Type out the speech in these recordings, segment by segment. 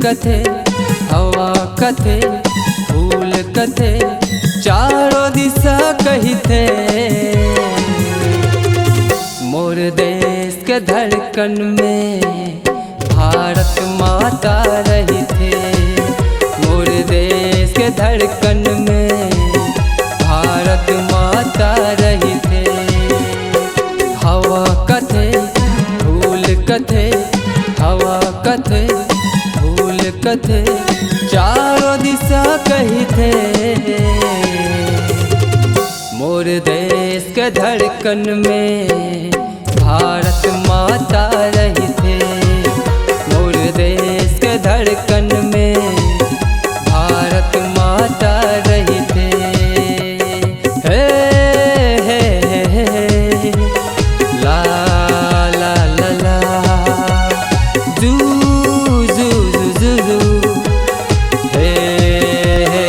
कथे हवा कथे फूल कथे चारों दिशा कही थे। मोर देश के धड़कन में भारत माता रही थे। मोर देश के धड़कन में भारत माता रही थे। हवा कथे फूल कथे हवा कथे फूल कथे चारों दिशा कही थे। मोर देश के धड़कन में भारत माता रही थे। मोर देश के धड़कन में भारत माता रही थे। हे हे हे हे ला ला ला ला जू जू जू जू हे हे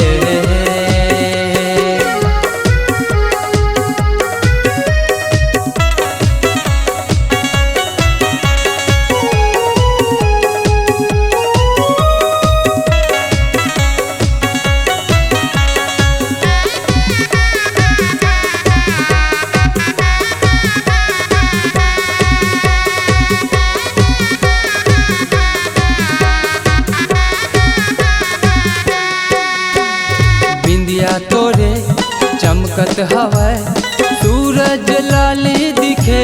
बिंदिया तोरे चमकत हवै सूरज लाली दिखे।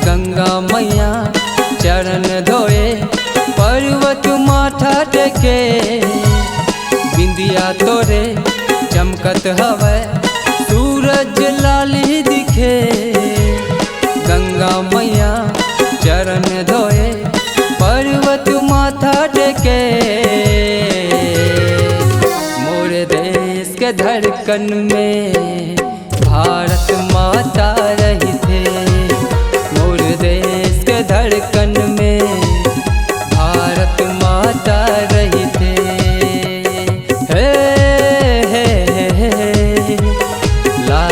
गंगा मैया चरण धोए पर्वत माथा टेके। बिंदिया तोरे चमकत हवै सूरज लाली दिखे। गंगा मैया चरण धोए पर्वत माथा टेके। मोर देश के धड़कन में भारत माता रही थे। मोर देश के धड़कन में भारत माता रही थे। हे हे हे हे ला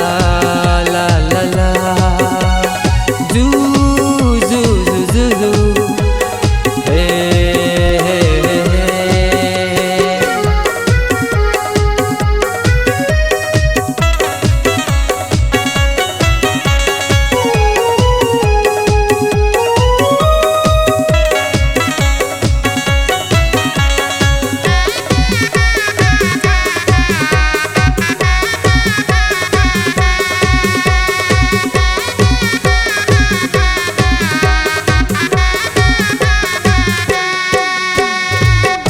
ला ला ला जू जू जू जू हे हे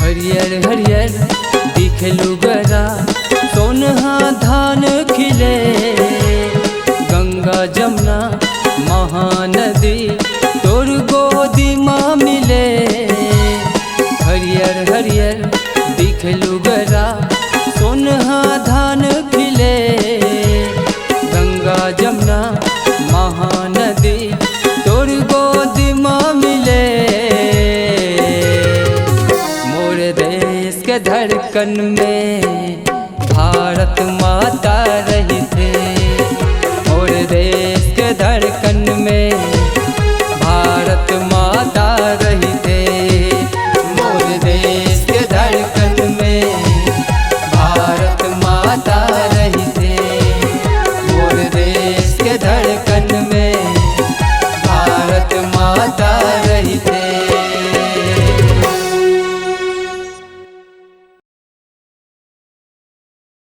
हरियर हरियर दिखलू गरा सोनहा धान खिले। गंगा जमुना महानदी तोर गोदी माँ मिले। हरियर हरियर दिखलू गरा सोनहा धान खिले। गंगा जमुना महानदी तोर गोदी माँ मिले। देश के धड़कन में भारत माता रही थे। मोर देश